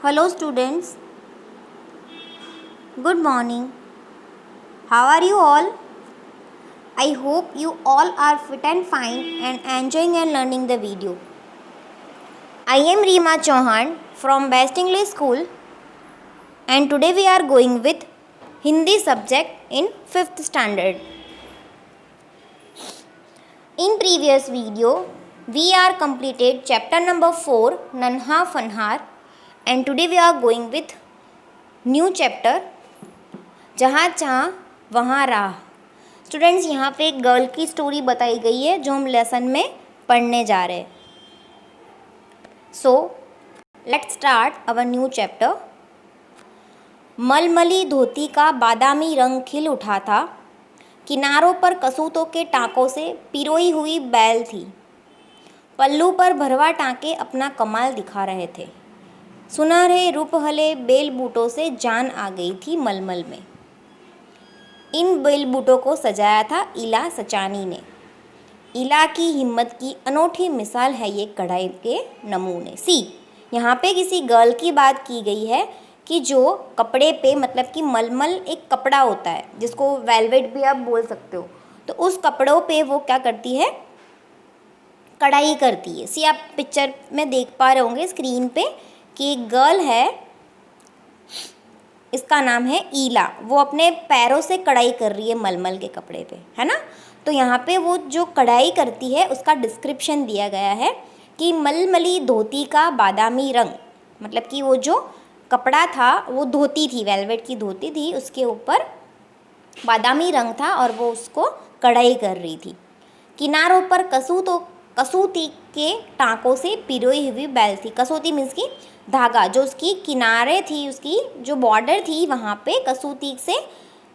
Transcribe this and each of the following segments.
Hello students, good morning. How are you all? I hope you all are fit and fine and enjoying and learning the video. I am Reema Chauhan from Best English School and today we are going with Hindi subject in 5th standard. In previous video, we are completed chapter number 4 Nanha Fanhar and today we are going with new chapter जहाँ चाह वहाँ राह। Students, यहाँ पे एक girl की story बताई गई है जो हम लेसन में पढ़ने जा रहे हैं। So let's start our new chapter. मलमली धोती का बादामी रंग खिल उठा था, किनारों पर कसूतों के टाँकों से पिरोई हुई बैल थी, पल्लू पर भरवा टाँके अपना कमाल दिखा रहे थे। सुनहरे रूपहले बेल बूटों से जान आ गई थी मलमल में। इन बेल बूटों को सजाया था इला सचानी ने। इला की हिम्मत की अनोखी मिसाल है ये कढ़ाई के नमूने। सी, यहाँ पे किसी गर्ल की बात की गई है कि जो कपड़े पे, मतलब कि मलमल एक कपड़ा होता है जिसको वेलवेट भी आप बोल सकते हो, तो उस कपड़ों पे वो क्या करती है, कढ़ाई करती है। सी, आप पिक्चर में देख पा रहे होंगे स्क्रीन पे कि एक गर्ल है, इसका नाम है ईला। वो अपने पैरों से कढ़ाई कर रही है मलमल के कपड़े पे, है ना। तो यहाँ पे वो जो कढ़ाई करती है उसका डिस्क्रिप्शन दिया गया है कि मलमली धोती का बादामी रंग, मतलब कि वो जो कपड़ा था वो धोती थी, वेलवेट की धोती थी, उसके ऊपर बादामी रंग था और वो उसको कढ़ाई कर रही थी। किनारों पर कसूती के टाँकों से पिरोई हुई बैल थी। कसौती मीन्स की धागा, जो उसकी किनारे थी, उसकी जो बॉर्डर थी वहाँ पे कसूती से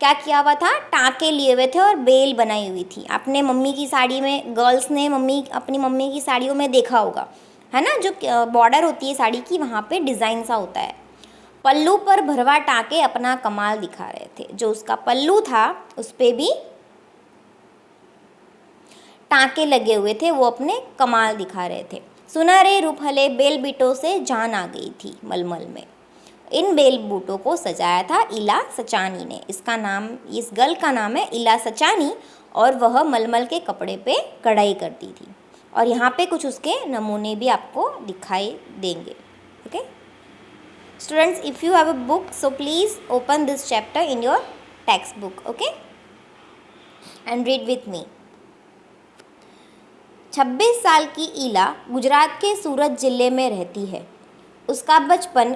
क्या किया हुआ था, टाँके लिए हुए थे और बेल बनाई हुई थी। आपने मम्मी की साड़ी में, गर्ल्स ने अपनी मम्मी की साड़ियों में देखा होगा, है ना, जो बॉर्डर होती है साड़ी की वहाँ पे डिज़ाइन सा होता है। पल्लू पर भरवा टाँके अपना कमाल दिखा रहे थे। जो उसका पल्लू था उस पर भी टाँके लगे हुए थे, वो अपने कमाल दिखा रहे थे। सुनहरे रूपहले बेल बूटों से जान आ गई थी मलमल में। इन बेल बूटों को सजाया था इला सचानी ने। इसका नाम, इस गर्ल का नाम है इला सचानी और वह मलमल के कपड़े पे कढ़ाई करती थी। और यहाँ पे कुछ उसके नमूने भी आपको दिखाई देंगे। Okay students, if you have a book so please open this chapter in your text book, okay, and read with me. 26 साल की ईला गुजरात के सूरत ज़िले में रहती है। उसका बचपन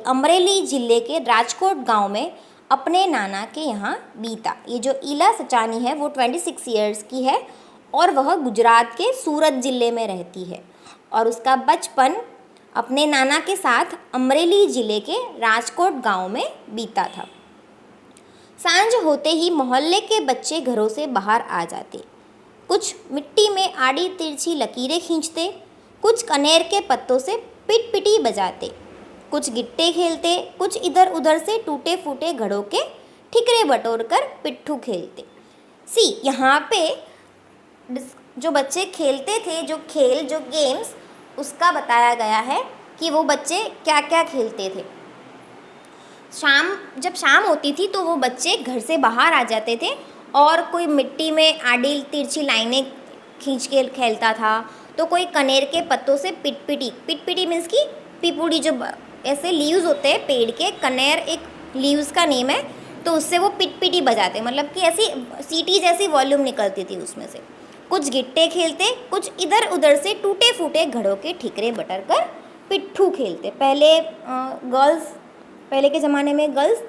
अमरेली ज़िले के राजकोट गांव में अपने नाना के यहाँ बीता। ये जो ईला सचानी है वो 26 ईयर्स की है और वह गुजरात के सूरत ज़िले में रहती है और उसका बचपन अपने नाना के साथ अमरेली ज़िले के राजकोट गांव में बीता था। सांझ होते ही मोहल्ले के बच्चे घरों से बाहर आ जाते। कुछ मिट्टी में आड़ी तिरछी लकीरें खींचते, कुछ कनेर के पत्तों से पिटपिटी बजाते, कुछ गिट्टे खेलते, कुछ इधर उधर से टूटे फूटे घड़ों के ठिकरे बटोर कर पिट्ठू खेलते। सी, यहाँ पे जो बच्चे खेलते थे, जो गेम्स, उसका बताया गया है कि वो बच्चे क्या क्या खेलते थे। जब शाम होती थी तो वो बच्चे घर से बाहर आ जाते थे और कोई मिट्टी में आड़ी तिरछी लाइनें खींच के खेलता था, तो कोई कनेर के पत्तों से पिटपिटी मीन्स की पिपुड़ी, जो ऐसे लीव्स होते हैं पेड़ के, कनेर एक लीव्स का नेम है, तो उससे वो पिटपिटी बजाते, मतलब कि ऐसी सीटी जैसी वॉल्यूम निकलती थी उसमें से। कुछ गिट्टे खेलते, कुछ इधर उधर से टूटे फूटे घड़ों के ठिकरे बटर कर पिट्ठू खेलते। पहले के ज़माने में गर्ल्स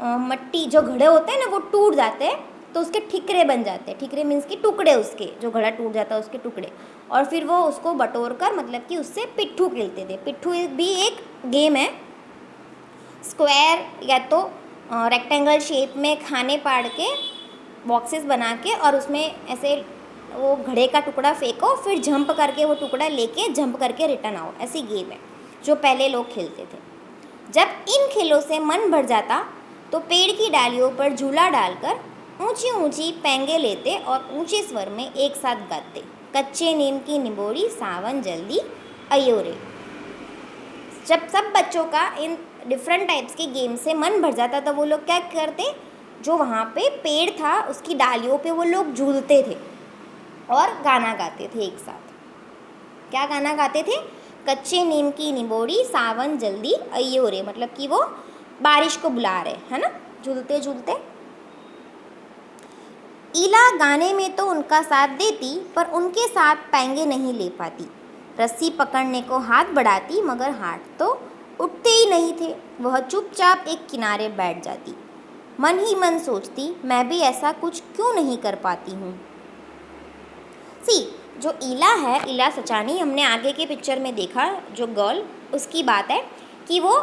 मट्टी, जो घड़े होते हैं ना, वो टूट जाते हैं तो उसके ठिकरे बन जाते हैं। ठिकरे मीन्स की टुकड़े, उसके जो घड़ा टूट जाता है उसके टुकड़े, और फिर वो उसको बटोर कर, मतलब कि उससे पिट्ठू खेलते थे। पिट्ठू भी एक गेम है। स्क्वायर या तो रेक्टेंगल शेप में खाने पाड़ के बॉक्सेस बना के और उसमें ऐसे वो घड़े का टुकड़ा फेंको, फिर जंप करके वो टुकड़ा लेके जंप करके रिटर्न आओ, ऐसी गेम है जो पहले लोग खेलते थे। जब इन खेलों से मन भर जाता तो पेड़ की डालियों पर झूला डालकर ऊंची ऊंची पैंगे लेते और ऊंचे स्वर में एक साथ गाते, कच्चे नीम की निबोड़ी सावन जल्दी अयो रे। जब सब बच्चों का इन डिफरेंट टाइप्स के गेम से मन भर जाता तो वो लोग क्या करते, जो वहाँ पे पेड़ था उसकी डालियों पे वो लोग झूलते थे और गाना गाते थे एक साथ। क्या गाना गाते थे? कच्चे नीम की निबोड़ी सावन जल्दी अइयो रे, मतलब कि वो बारिश को बुला रहे, है ना, झूलते झूलते। ईला गाने में तो उनका साथ देती पर उनके साथ पैंगे नहीं ले पाती। रस्सी पकड़ने को हाथ बढ़ाती मगर हाथ तो उठते ही नहीं थे। वह चुपचाप एक किनारे बैठ जाती। मन ही मन सोचती, मैं भी ऐसा कुछ क्यों नहीं कर पाती हूँ। जो ईला है, ईला सचानी, हमने आगे के पिक्चर में देखा जो गर्ल, उसकी बात है कि वो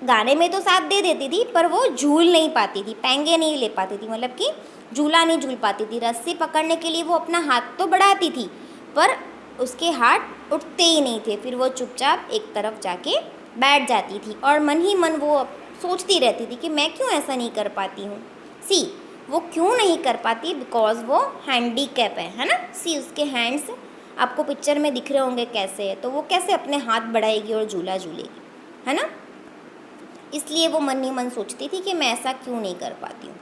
गाने में तो साथ दे देती थी पर वो झूल नहीं पाती थी, पैंगे नहीं ले पाती थी, मतलब कि झूला नहीं झूल पाती थी। रस्सी पकड़ने के लिए वो अपना हाथ तो बढ़ाती थी पर उसके हाथ उठते ही नहीं थे। फिर वो चुपचाप एक तरफ जाके बैठ जाती थी और मन ही मन वो सोचती रहती थी कि मैं क्यों ऐसा नहीं कर पाती हूँ। वो क्यों नहीं कर पाती? बिकॉज वो हैंडीकैप है ना। उसके हैंड्स आपको पिक्चर में दिख रहे होंगे कैसे है, तो वो कैसे अपने हाथ बढ़ाएगी और झूला झूलेगी, है ना। इसलिए वो मन ही मन सोचती थी कि मैं ऐसा क्यों नहीं कर पाती हूँ।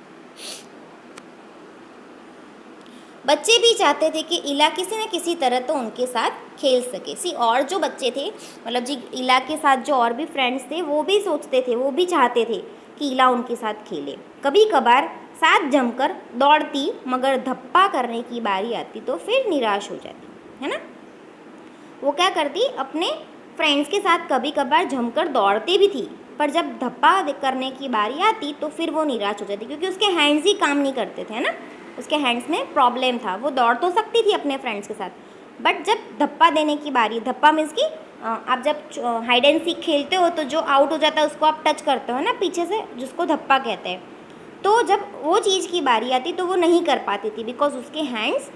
बच्चे भी चाहते थे कि ईला किसी न किसी तरह तो उनके साथ खेल सके। और जो बच्चे थे, मतलब जी ईला के साथ जो और भी फ्रेंड्स थे, वो भी सोचते थे, वो भी चाहते थे कि ईला उनके साथ खेले। कभी कभार साथ जमकर दौड़ती मगर धप्पा करने की बारी आती तो फिर निराश हो जाती, है ना। वो क्या करती, अपने फ्रेंड्स के साथ कभी कभार जमकर दौड़ती भी थी पर जब धप्पा करने की बारी आती तो फिर वो निराश हो जाती, क्योंकि उसके हैंड्स ही काम नहीं करते थे, है ना। उसके हैंड्स में प्रॉब्लम था। वो दौड़ तो सकती थी अपने फ्रेंड्स के साथ, बट जब धप्पा देने की बारी, धप्पा मीन्स कि आप जब हाइड एंड सीक खेलते हो तो जो आउट हो जाता है उसको आप टच करते हो ना पीछे से, जिसको धप्पा कहते हैं। तो जब वो चीज़ की बारी आती तो वो नहीं कर पाती थी, बिकॉज उसके हैंड्स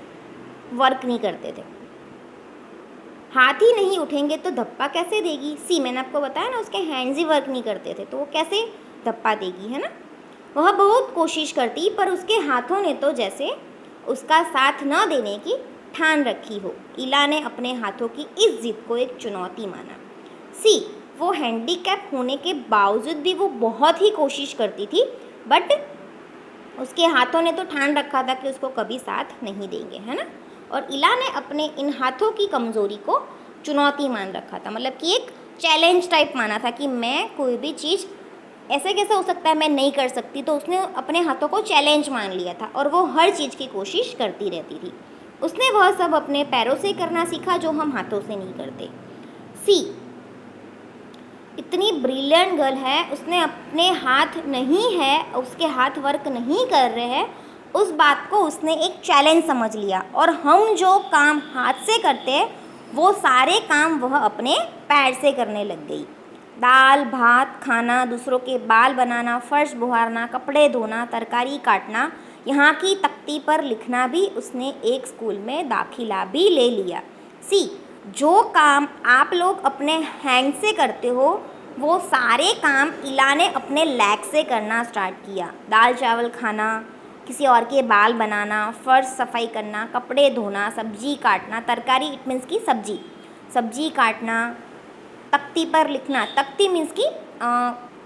वर्क नहीं करते थे। हाथ ही नहीं उठेंगे तो धप्पा कैसे देगी? मैंने आपको बताया ना, उसके हैंड्स ही वर्क नहीं करते थे, तो वो कैसे धप्पा देगी, है ना। वह बहुत कोशिश करती पर उसके हाथों ने तो जैसे उसका साथ न देने की ठान रखी हो। ईला ने अपने हाथों की इस जिद को एक चुनौती माना। वो हैंडीकैप होने के बावजूद भी वो बहुत ही कोशिश करती थी, बट उसके हाथों ने तो ठान रखा था कि उसको कभी साथ नहीं देंगे, है ना। और ईला ने अपने इन हाथों की कमज़ोरी को चुनौती मान रखा था, मतलब कि एक चैलेंज टाइप माना था कि मैं कोई भी चीज़ ऐसे कैसे हो सकता है मैं नहीं कर सकती। तो उसने अपने हाथों को चैलेंज मान लिया था और वो हर चीज़ की कोशिश करती रहती थी। उसने वह सब अपने पैरों से करना सीखा जो हम हाथों से नहीं करते। इतनी ब्रिलियंट गर्ल है, उसने अपने हाथ नहीं है, उसके हाथ वर्क नहीं कर रहे हैं, उस बात को उसने एक चैलेंज समझ लिया। और हम जो काम हाथ से करते हैं वो सारे काम वह अपने पैर से करने लग गई। दाल भात खाना, दूसरों के बाल बनाना, फर्श बुहारना, कपड़े धोना, तरकारी काटना, यहाँ की तख्ती पर लिखना भी उसने एक स्कूल में दाखिला भी ले लिया। जो काम आप लोग अपने हैंड से करते हो वो सारे काम ईला ने अपने लेग से करना स्टार्ट किया। दाल चावल खाना, किसी और के बाल बनाना, फर्श सफाई करना, कपड़े धोना, सब्जी काटना, तरकारी इट मीन्स की सब्जी काटना, तख्ती पर लिखना। तख्ती मीन्स की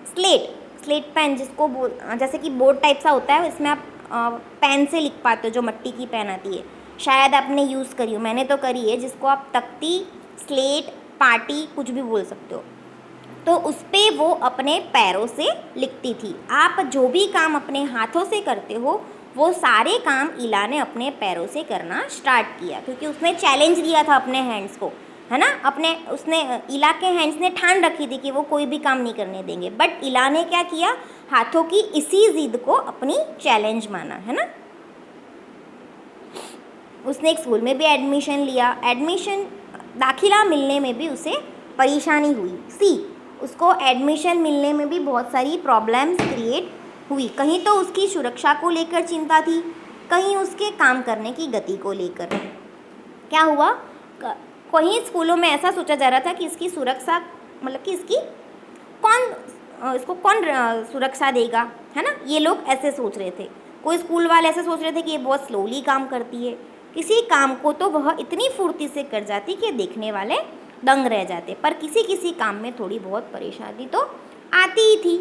स्लेट पेन, जिसको जैसे कि बोर्ड टाइप सा होता है, इसमें आप पेन से लिख पाते हो, जो मिट्टी की पेन आती है, शायद आपने यूज़ करी हो, मैंने तो करी है, जिसको आप तख्ती, स्लेट, पाटी कुछ भी बोल सकते हो। तो उस पर वो अपने पैरों से लिखती थी। आप जो भी काम अपने हाथों से करते हो वो सारे काम ईला ने अपने पैरों से करना स्टार्ट किया, क्योंकि उसने चैलेंज दिया था अपने हैंड्स को, है ना। उसने ईला के हैंड्स ने ठान रखी थी कि वो कोई भी काम नहीं करने देंगे, बट ईला ने क्या किया, हाथों की इसी जिद को अपनी चैलेंज माना, है ना। उसने एक स्कूल में भी एडमिशन लिया। दाखिला मिलने में भी उसे परेशानी हुई। उसको एडमिशन मिलने में भी बहुत सारी प्रॉब्लम्स क्रिएट हुई। कहीं तो उसकी सुरक्षा को लेकर चिंता थी, कहीं उसके काम करने की गति को लेकर। क्या हुआ, कहीं स्कूलों में ऐसा सोचा जा रहा था कि इसकी सुरक्षा, मतलब कि इसको कौन सुरक्षा देगा, है ना। ये लोग ऐसे सोच रहे थे। कोई स्कूल वाले ऐसे सोच रहे थे कि ये बहुत स्लोली काम करती है, किसी काम को तो वह इतनी फुर्ती से कर जाती कि देखने वाले दंग रह जाते। पर किसी किसी काम में थोड़ी बहुत परेशानी तो आती ही थी।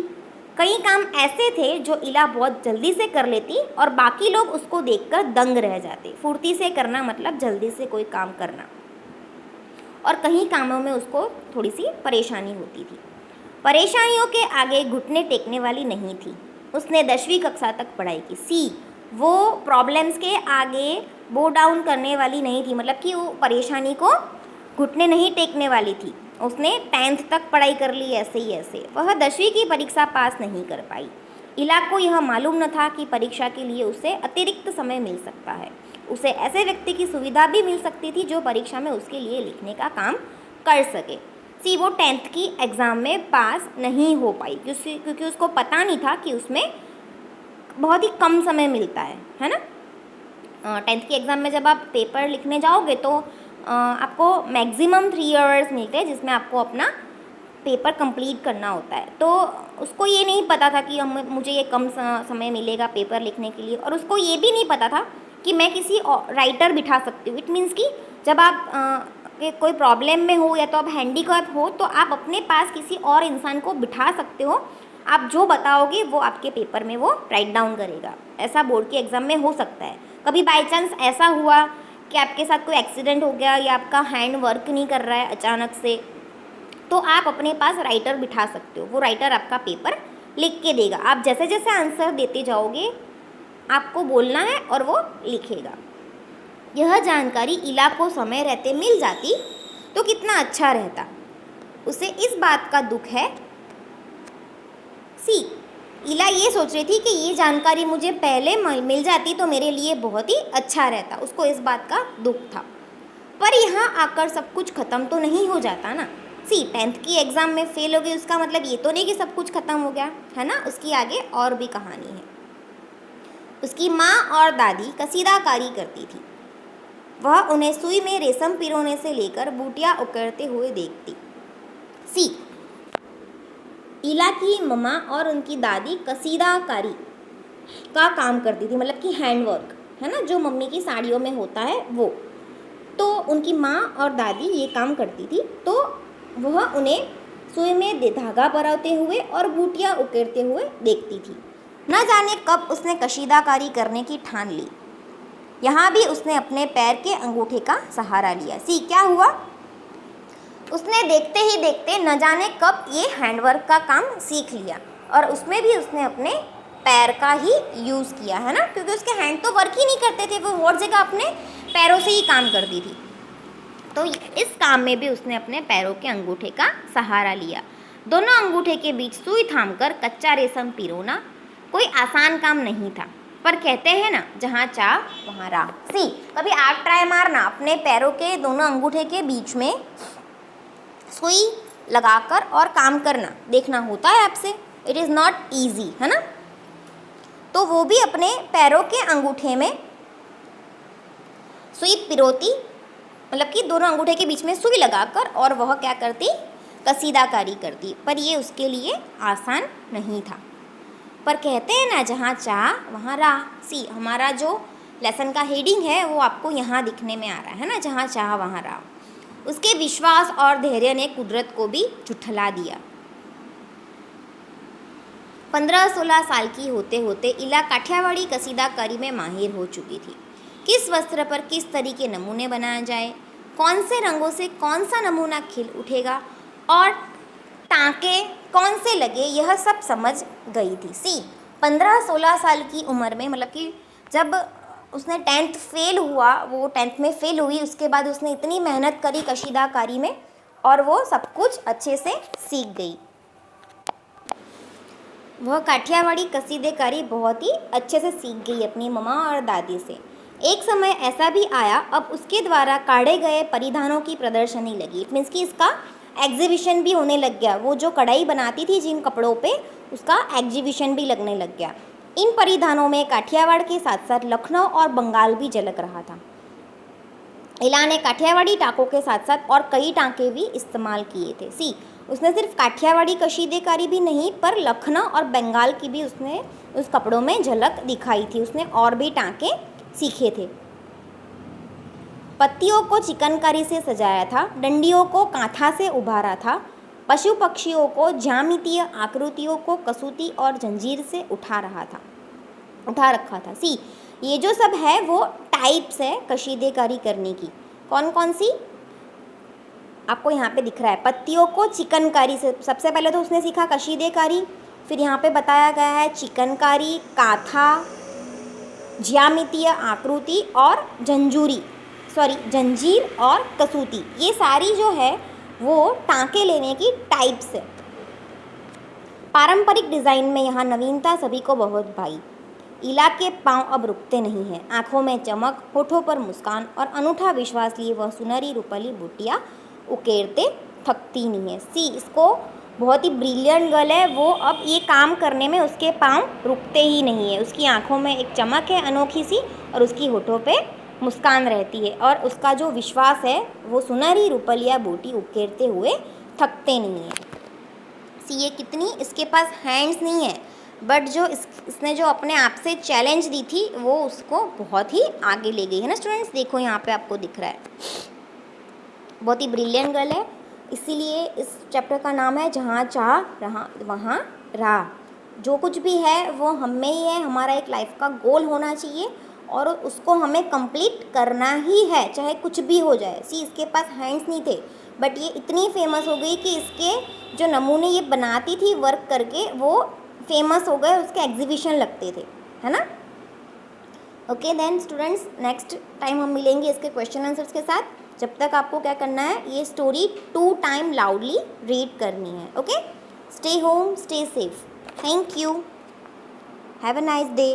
कई काम ऐसे थे जो इला बहुत जल्दी से कर लेती और बाकी लोग उसको देखकर दंग रह जाते। फुर्ती से करना मतलब जल्दी से कोई काम करना, और कहीं कामों में उसको थोड़ी सी परेशानी होती थी। परेशानियों के आगे घुटने टेकने वाली नहीं थी। उसने 10वीं कक्षा तक पढ़ाई की। सी, वो प्रॉब्लम्स के आगे बो डाउन करने वाली नहीं थी, मतलब कि वो परेशानी को घुटने नहीं टेकने वाली थी। उसने 10th तक पढ़ाई कर ली ऐसे ही ऐसे। वह 10वीं की परीक्षा पास नहीं कर पाई। इला को यह मालूम न था कि परीक्षा के लिए उसे अतिरिक्त समय मिल सकता है। उसे ऐसे व्यक्ति की सुविधा भी मिल सकती थी जो परीक्षा में उसके लिए लिखने का काम कर सके। सी, वो 10th की एग्ज़ाम में पास नहीं हो पाई क्योंकि उसको पता नहीं था कि उसमें बहुत ही कम समय मिलता है ना। 10th की एग्ज़ाम में जब आप पेपर लिखने जाओगे तो आपको मैक्सिमम 3 आवर्स मिलते हैं जिसमें आपको अपना पेपर कंप्लीट करना होता है। तो उसको ये नहीं पता था कि मुझे ये कम समय मिलेगा पेपर लिखने के लिए, और उसको ये भी नहीं पता था कि मैं किसी राइटर बिठा सकती हूँ। इट मीन्स कि जब आप कोई प्रॉब्लम में हो या तो आप हैंडीकैप हो तो आप अपने पास किसी और इंसान को बिठा सकते हो। आप जो बताओगे वो आपके पेपर में वो राइट डाउन करेगा। ऐसा बोर्ड के एग्ज़ाम में हो सकता है। कभी बाई चांस ऐसा हुआ कि आपके साथ कोई एक्सीडेंट हो गया या आपका हैंड वर्क नहीं कर रहा है अचानक से, तो आप अपने पास राइटर बिठा सकते हो। वो राइटर आपका पेपर लिख के देगा। आप जैसे जैसे आंसर देते जाओगे आपको बोलना है और वो लिखेगा। यह जानकारी इला को समय रहते मिल जाती तो कितना अच्छा रहता। उसे इस बात का दुख है। सी, इला ये सोच रही थी कि ये जानकारी मुझे पहले मिल जाती तो मेरे लिए बहुत ही अच्छा रहता। उसको इस बात का दुख था। पर यहाँ आकर सब कुछ ख़त्म तो नहीं हो जाता ना। सी, 10th की एग्ज़ाम में फेल हो गई उसका मतलब ये तो नहीं कि सब कुछ ख़त्म हो गया है ना। उसकी आगे और भी कहानी है। उसकी माँ और दादी कसीदाकारी करती थी। वह उन्हें सुई में रेशम पिरोने से लेकर बूटियाँ उकेरते हुए देखती। सी, इला की मम्मा और उनकी दादी कसीदाकारी का काम करती थी, मतलब कि हैंडवर्क है ना, जो मम्मी की साड़ियों में होता है वो। तो उनकी माँ और दादी ये काम करती थी, तो वह उन्हें सुई में धागा पराते हुए और बूटियाँ उकेरते हुए देखती थी। न जाने कब उसने कशीदाकारी करने की ठान ली। यहाँ भी उसने अपने पैर के अंगूठे का सहारा लिया। सी, क्या हुआ? उसने देखते ही देखते न जाने कब ये हैंडवर्क का काम सीख लिया, और उसमें भी उसने अपने पैर का ही यूज़ किया है ना, क्योंकि उसके हैंड तो वर्क ही नहीं करते थे, वो हर जगह अपने पैरों से ही काम करती थी। तो इस काम में भी उसने अपने पैरों के अंगूठे का सहारा लिया। दोनों अंगूठे के बीच सुई थामकर कच्चा रेशम पिरोना कोई आसान काम नहीं था, पर कहते हैं ना, जहाँ चाह वहाँ राह। सी, कभी आप ट्राई मारना अपने पैरों के दोनों अंगूठे के बीच में सुई लगाकर और काम करना, देखना होता है आपसे। इट इज़ नॉट ईजी है ना। तो वो भी अपने पैरों के अंगूठे में सुई पिरोती, मतलब कि दोनों अंगूठे के बीच में सुई लगाकर, और वह क्या करती? कसीदाकारी करती। पर ये उसके लिए आसान नहीं था। पर कहते हैं ना, जहाँ चाह वहाँ राह। सी, हमारा जो लेसन का हेडिंग है वो आपको यहाँ दिखने में आ रहा है ना, जहाँ चाह वहाँ राह। उसके विश्वास और धैर्य ने कुदरत को भी झुठला दिया। 15-16 साल की होते होते इला काठियावाड़ी कसीदाकारी में माहिर हो चुकी थी। किस वस्त्र पर किस तरीके नमूने बनाए जाए, कौन से रंगों से कौन सा नमूना खिल उठेगा और टाँके कौन से लगे, यह सब समझ गई थी। सी, 15-16 साल की उम्र में, मतलब कि जब उसने 10th फेल हुआ, वो 10th में फेल हुई, उसके बाद उसने इतनी मेहनत करी कशीदाकारी में और वो सब कुछ अच्छे से सीख गई। वह काठियावाड़ी कसीदेकारी बहुत ही अच्छे से सीख गई अपनी मम्मा और दादी से। एक समय ऐसा भी आया, अब उसके द्वारा काढ़े गए परिधानों की प्रदर्शनी लगी। इट मीन्स कि इसका एग्जीबिशन भी होने लग गया। वो जो कढ़ाई बनाती थी जिन कपड़ों पे, उसका एग्जीबिशन भी लगने लग गया। इन परिधानों में काठियावाड़ के साथ साथ लखनऊ और बंगाल भी झलक रहा था। इला ने काठियावाड़ी टाँकों के साथ साथ और कई टाँके भी इस्तेमाल किए थे। सी, उसने सिर्फ काठियावाड़ी कशीदेकारी भी नहीं, पर लखनऊ और बंगाल की भी उसने उस कपड़ों में झलक दिखाई थी। उसने और भी टाँके सीखे थे। पत्तियों को चिकनकारी से सजाया था, डंडियों को कांथा से उभारा था, पशु पक्षियों को ज्यामितीय आकृतियों को कसूती और जंजीर से उठा रखा था। सी, ये जो सब है वो टाइप्स है कशीदेकारी करने की। कौन कौन सी आपको यहाँ पे दिख रहा है? पत्तियों को चिकनकारी से, सबसे पहले तो उसने सीखा कशीदेकारी, फिर यहाँ पे बताया गया है चिकनकारी, काथा, ज्यामितीय आकृति और जंजीर और कसूती। ये सारी जो है वो टाँके लेने की टाइप्स है। पारंपरिक डिज़ाइन में यहाँ नवीनता सभी को बहुत भाई। इला के पांव अब रुकते नहीं हैं, आंखों में चमक, होठों पर मुस्कान और अनूठा विश्वास लिए वह सुनहरी रूपली बूटियाँ उकेरते थकती नहीं है। सी, इसको बहुत ही ब्रिलियंट गर्ल है वो, अब ये काम करने में उसके पांव रुकते ही नहीं है। उसकी आंखों में एक चमक है अनोखी सी और उसकी होठों पे मुस्कान रहती है और उसका जो विश्वास है वो सुनहरी रूपलिया बूटी उकेरते हुए थकते नहीं है। सी, ये कितनी, इसके पास हैंड्स नहीं है बट जो इसने जो अपने आप से चैलेंज दी थी वो उसको बहुत ही आगे ले गई है ना स्टूडेंट्स। देखो यहाँ पे आपको दिख रहा है, बहुत ही ब्रिलियंट गर्ल है, इसीलिए इस चैप्टर का नाम है जहाँ चाह रहा वहाँ राह। जो कुछ भी है वो हम में ही है, हमारा एक लाइफ का गोल होना चाहिए और उसको हमें कंप्लीट करना ही है, चाहे कुछ भी हो जाए। सी, इसके पास हैंड्स नहीं थे बट ये इतनी फेमस हो गई कि इसके जो नमूने ये बनाती थी वर्क करके वो फेमस हो गए, उसके एग्जीबिशन लगते थे, है ना। Okay then students, next time हम मिलेंगे इसके क्वेश्चन आंसर्स के साथ। जब तक आपको क्या करना है, ये स्टोरी 2 टाइम लाउडली रीड करनी है। Okay, stay home, stay safe, thank you, have a nice day.